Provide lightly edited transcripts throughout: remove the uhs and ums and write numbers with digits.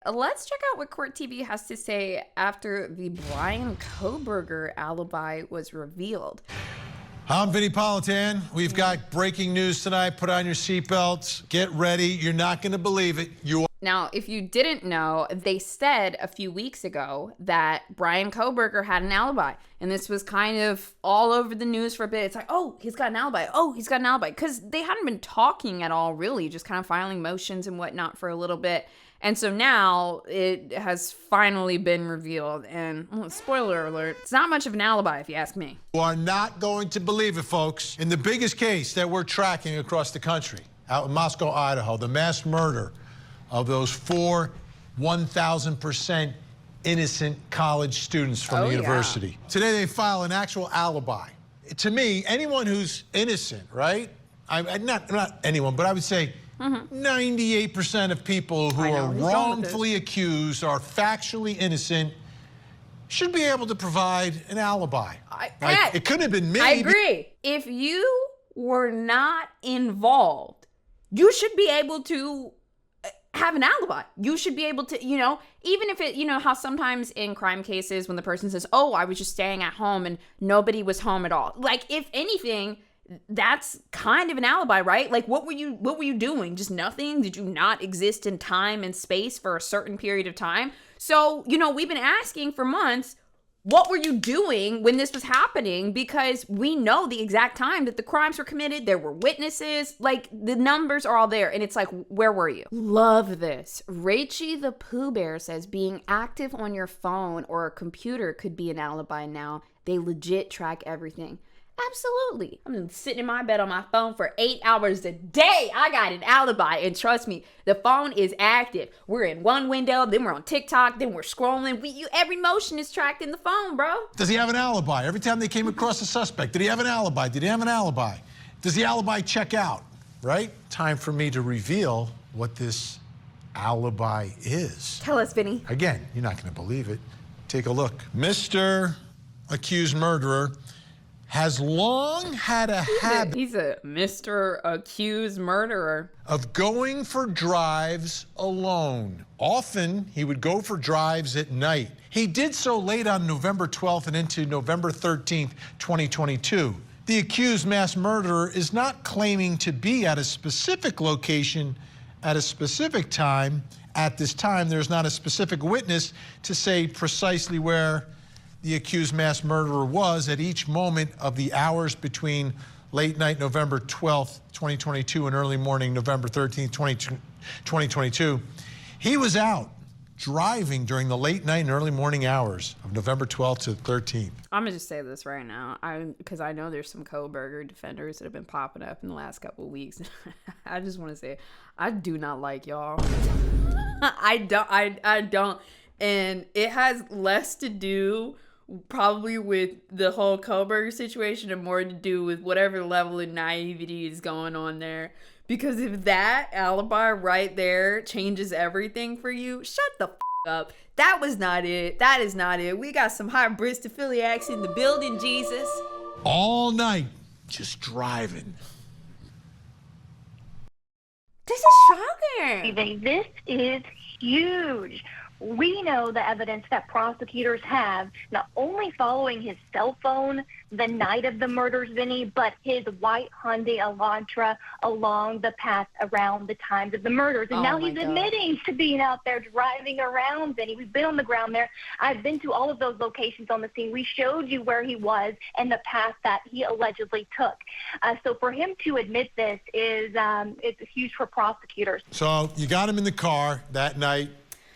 Let's check out what Court TV has to say after the Brian Kohberger alibi was revealed. I'm Vinny Politan. We've got breaking news tonight. Put on your seatbelts. Get ready. You're not going to believe it. Now, if you didn't know, they said a few weeks ago that Brian Kohberger had an alibi. And this was kind of all over the news for a bit. It's like, oh, he's got an alibi. Oh, he's got an alibi. Because they hadn't been talking at all, really, just kind of filing motions and whatnot for a little bit. And so now it has finally been revealed. And spoiler alert, it's not much of an alibi, if you ask me. You are not going to believe it, folks. In the biggest case that we're tracking across the country, out in Moscow, Idaho, the mass murder of those 4 1,000% innocent college students from the university. Yeah. Today they file an actual alibi. To me, anyone who's innocent, right? Not anyone, but I would say 98% of people who are wrongfully accused are factually innocent should be able to provide an alibi. It couldn't have been me. I agree. If you were not involved, you should be able to have an alibi. You should be able to, even if it, how sometimes in crime cases when the person says, oh, I was just staying at home and nobody was home at all. Like, if anything, that's kind of an alibi, right? Like, what were you doing? Just nothing? Did you not exist in time and space for a certain period of time? So, we've been asking for months, what were you doing when this was happening? Because we know the exact time that the crimes were committed. There were witnesses. Like, the numbers are all there. And it's like, where were you? Love this. Rachie the Pooh Bear says being active on your phone or a computer could be an alibi now. They legit track everything. Absolutely. I've been sitting in my bed on my phone for 8 hours a day. I got an alibi. And trust me, the phone is active. We're in one window, then we're on TikTok, then we're scrolling. Every motion is tracked in the phone, bro. Does he have an alibi? Every time they came across a suspect, did he have an alibi? Did he have an alibi? Does the alibi check out, right? Time for me to reveal what this alibi is. Tell us, Vinny. Again, you're not going to believe it. Take a look. Mr. Accused Murderer has long had a habit. He's a Mr. Accused Murderer. Of going for drives alone. Often, he would go for drives at night. He did so late on November 12th and into November 13th, 2022. The accused mass murderer is not claiming to be at a specific location at a specific time. At this time, there's not a specific witness to say precisely where the accused mass murderer was at each moment of the hours between late night November 12th, 2022 and early morning November 13th, 2022. He was out driving during the late night and early morning hours of November 12th to 13th. I'm gonna just say this right now, because I know there's some Kohberger defenders that have been popping up in the last couple of weeks. I just want to say, I do not like y'all. I don't, and it has less to do probably with the whole Kohberger situation and more to do with whatever level of naivety is going on there. Because if that alibi right there changes everything for you, shut the up. That was not it. That is not it. We got some high Bristophiliacs in the building, Jesus. All night, just driving. This is shocking. This is huge. We know the evidence that prosecutors have, not only following his cell phone the night of the murders, Vinny, but his white Hyundai Elantra along the path around the times of the murders. And now he's admitting to being out there driving around, Vinny. We've been on the ground there. I've been to all of those locations on the scene. We showed you where he was and the path that he allegedly took. So for him to admit this is it's huge for prosecutors. So you got him in the car that night.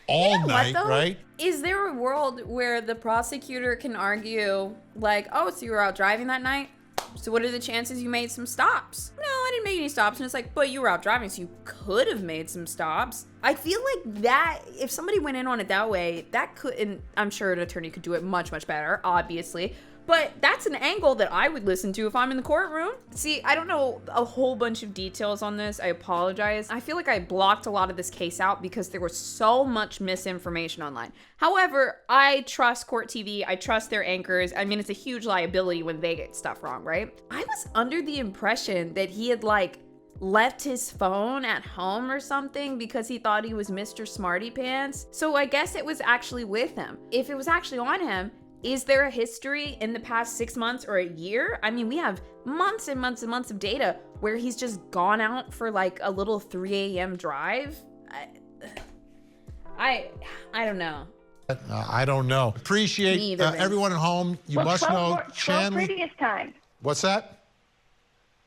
All night, right? Is there a world where the prosecutor can argue, like, oh, so you were out driving that night? So what are the chances you made some stops? No, I didn't make any stops. And it's like, but you were out driving, so you could have made some stops. I feel like that, if somebody went in on it that way, that could, and I'm sure an attorney could do it much, much better, obviously. But that's an angle that I would listen to if I'm in the courtroom. See, I don't know a whole bunch of details on this. I apologize. I feel like I blocked a lot of this case out because there was so much misinformation online. However, I trust Court TV. I trust their anchors. I mean, it's a huge liability when they get stuff wrong, right? I was under the impression that he had, like, left his phone at home or something because he thought he was Mr. Smarty Pants. So I guess it was actually with him. If it was actually on him, is there a history in the past 6 months or a year? I mean, we have months and months and months of data where he's just gone out for like a little 3 a.m. drive. I don't know. I don't know. Appreciate everyone at home. You must know 12 previous times. What's that?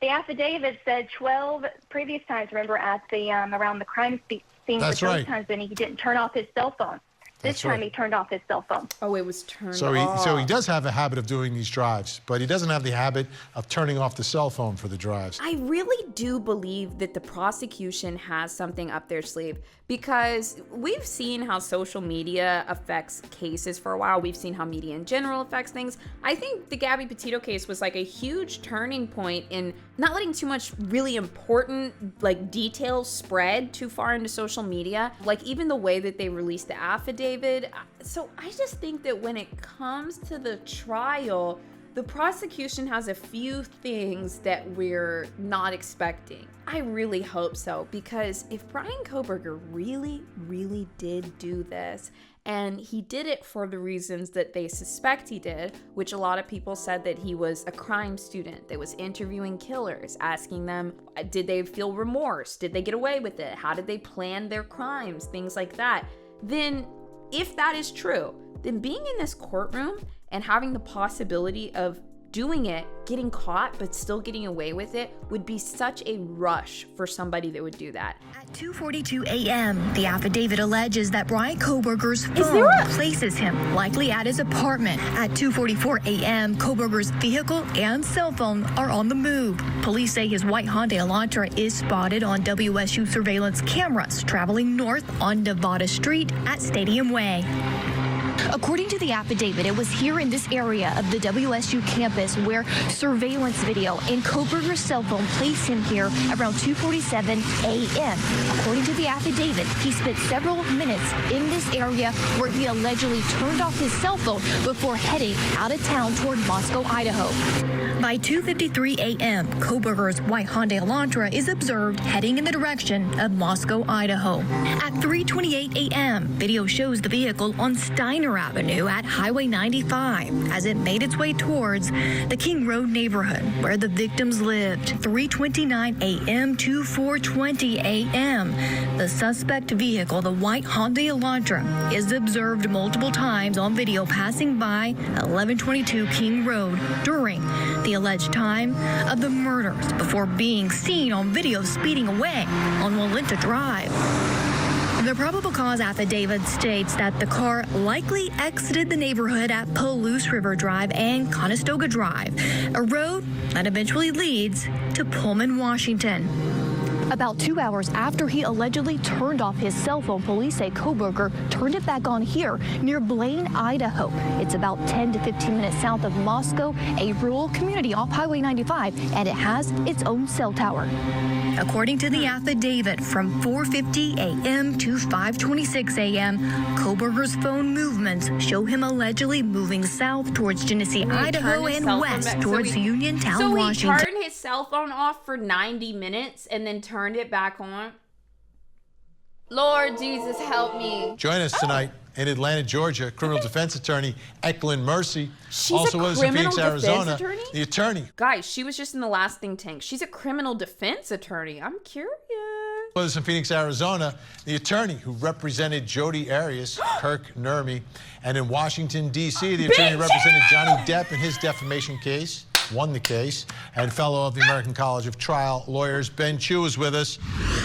The affidavit said 12 previous times. Remember, at the around the crime scene. That's right. Times when he didn't turn off his cell phone. This time he turned off his cell phone. Oh, it was turned off. off. So he does have a habit of doing these drives, but he doesn't have the habit of turning off the cell phone for the drives. I really do believe that the prosecution has something up their sleeve, because we've seen how social media affects cases for a while. We've seen how media in general affects things. I think the Gabby Petito case was like a huge turning point in not letting too much really important like details spread too far into social media. Like even the way that they released the affidavit. So I just think that when it comes to the trial, the prosecution has a few things that we're not expecting. I really hope so, because if Bryan Kohberger really, really did do this, and he did it for the reasons that they suspect he did, which a lot of people said that he was a crime student that was interviewing killers, asking them, did they feel remorse? Did they get away with it? How did they plan their crimes? Things like that. Then if that is true, then being in this courtroom and having the possibility of doing it, getting caught, but still getting away with it would be such a rush for somebody that would do that. At 2:42 a.m., the affidavit alleges that Bryan Kohberger's phone places him likely at his apartment. At 2:44 a.m., Kohberger's vehicle and cell phone are on the move. Police say his white Hyundai Elantra is spotted on WSU surveillance cameras traveling north on Nevada Street at Stadium Way. According to the affidavit, it was here in this area of the WSU campus where surveillance video and Kohberger's cell phone placed him here around 2:47 a.m. According to the affidavit, he spent several minutes in this area where he allegedly turned off his cell phone before heading out of town toward Moscow, Idaho. By 2:53 a.m., Kohberger's white Hyundai Elantra is observed heading in the direction of Moscow, Idaho. At 3:28 a.m., video shows the vehicle on Steiner Avenue at Highway 95 as it made its way towards the King Road neighborhood where the victims lived. 3:29 a.m. to 4:20 a.m., the suspect vehicle, the white Hyundai Elantra, is observed multiple times on video passing by 1122 King Road during the alleged time of the murders before being seen on video speeding away on Walenta Drive. The probable cause affidavit states that the car likely exited the neighborhood at Palouse River Drive and Conestoga Drive, a road that eventually leads to Pullman, Washington. About 2 hours after he allegedly turned off his cell phone, police say Kohberger turned it back on here near Blaine, Idaho. It's about 10 to 15 minutes south of Moscow, a rural community off Highway 95, and it has its own cell tower. According to the affidavit, from 4:50 a.m. to 5:26 a.m., Kohberger's phone movements show him allegedly moving south towards Genesee, Idaho, and west towards Uniontown, Washington. So he turned his cell phone off for 90 minutes and then turned it back on? Lord Jesus, help me. Join us tonight in Atlanta, Georgia, criminal defense attorney Eklund Mercy. She's also a lives in criminal Phoenix, defense Arizona. attorney? The attorney. Guys, she was just in the last think tank. She's a criminal defense attorney. I'm curious. Lives in Phoenix, Arizona. The attorney who represented Jodi Arias, Kirk Nurmi, and in Washington, D.C., the attorney who represented Johnny Depp in his defamation case, won the case, and fellow of the American College of Trial Lawyers, Ben Chu, is with us.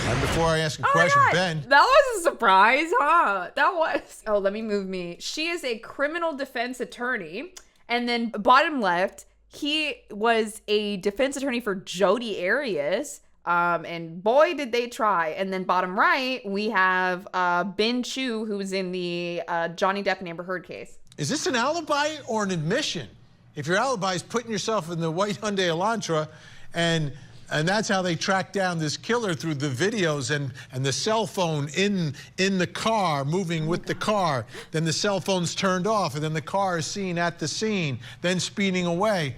And before I ask a question, Ben. That was a surprise, huh? That was. Oh, let me move me. She is a criminal defense attorney. And then bottom left, he was a defense attorney for Jodi Arias. And boy, did they try. And then bottom right, we have Ben Chu, who was in the Johnny Depp and Amber Heard case. Is this an alibi or an admission? If your alibi is putting yourself in the white Hyundai Elantra, and that's how they track down this killer through the videos and the cell phone in the car, moving with the car. Then the cell phone's turned off, and then the car is seen at the scene, then speeding away.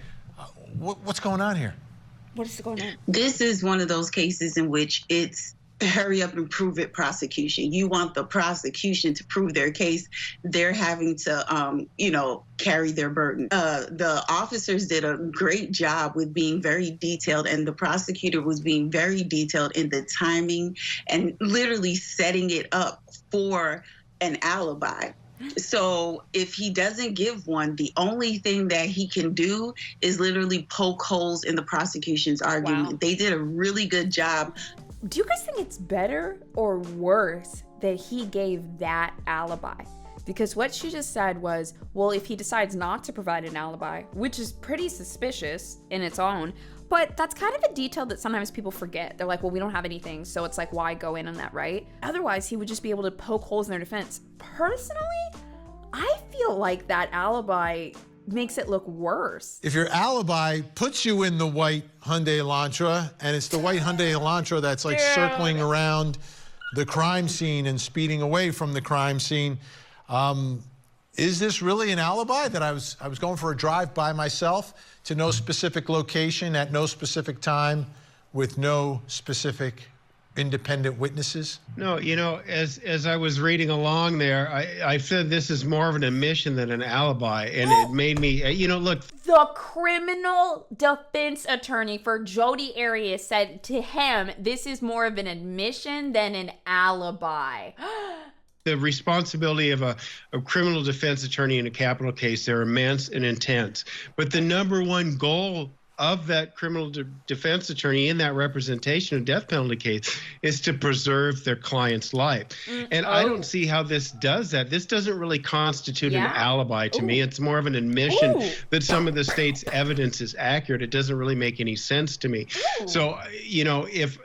What's going on here? What is going on? This is one of those cases in which it's hurry up and prove it prosecution. You want the prosecution to prove their case. They're having to, carry their burden. The officers did a great job with being very detailed, and the prosecutor was being very detailed in the timing and literally setting it up for an alibi. So if he doesn't give one, the only thing that he can do is literally poke holes in the prosecution's argument. Wow. They did a really good job. Do you guys think it's better or worse that he gave that alibi? Because what she just said was, well, if he decides not to provide an alibi, which is pretty suspicious in its own, but that's kind of a detail that sometimes people forget. They're like, well, we don't have anything, so it's like, why go in on that, right? Otherwise, he would just be able to poke holes in their defense. Personally, I feel like that alibi makes it look worse. If your alibi puts you in the white Hyundai Elantra, and it's the white Hyundai Elantra that's like circling around the crime scene and speeding away from the crime scene, is this really an alibi that I was going for a drive by myself to no specific location at no specific time with no specific independent witnesses? No, as I was reading along there, I said this is more of an admission than an alibi, and it made me, look. The criminal defense attorney for Jodi Arias said to him, this is more of an admission than an alibi. The responsibility of a criminal defense attorney in a capital case, they're immense and intense. But the number one goal of that criminal defense attorney in that representation of death penalty case is to preserve their client's life. And I don't see how this does that. This doesn't really constitute an alibi to me. It's more of an admission that some of the state's evidence is accurate. It doesn't really make any sense to me. So, if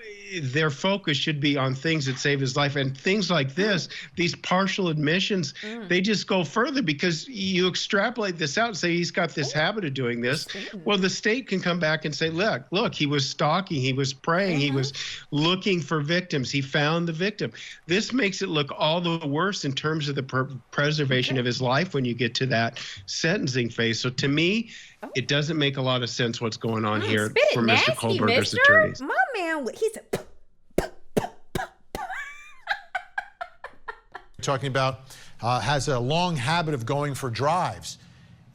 their focus should be on things that save his life, and things like this, these partial admissions, they just go further, because you extrapolate this out and say he's got this habit of doing this. Well, the state can come back and say, look, he was stalking, he was preying, he was looking for victims, he found the victim. This makes it look all the worse in terms of the preservation of his life when you get to that sentencing phase. So to me, it doesn't make a lot of sense what's going on here for Mr. Kohlberger's attorneys. My man, he's talking about has a long habit of going for drives.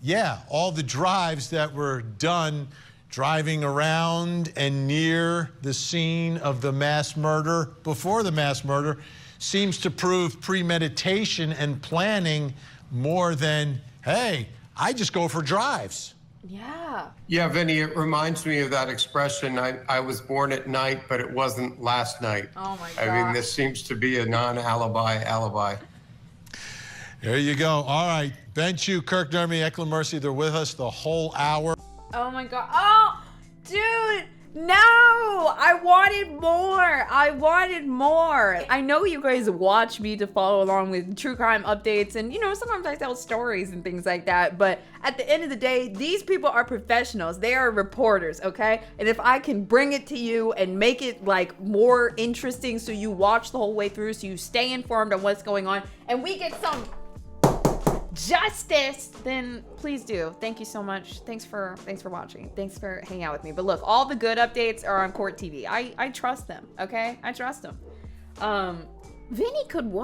Yeah, all the drives that were done driving around and near the scene of the mass murder, before the mass murder, seems to prove premeditation and planning more than, hey, I just go for drives. Yeah, Vinny, it reminds me of that expression, I was born at night, but it wasn't last night. Oh my God. I mean, this seems to be a non-alibi alibi. There you go. All right. Ben Chu, Kirk Nermy, Eklund Mercy, they're with us the whole hour. Oh my God. Oh, dude. No, I wanted more. I know you guys watch me to follow along with true crime updates, and sometimes I tell stories and things like that, but at the end of the day, these people are professionals. They are reporters, okay? And if I can bring it to you and make it like more interesting so you watch the whole way through, so you stay informed on what's going on, and we get some justice, then please do. Thank you so much. Thanks for watching. Thanks for hanging out with me. But look, all the good updates are on Court TV. I trust them, okay? I trust them. Vinny could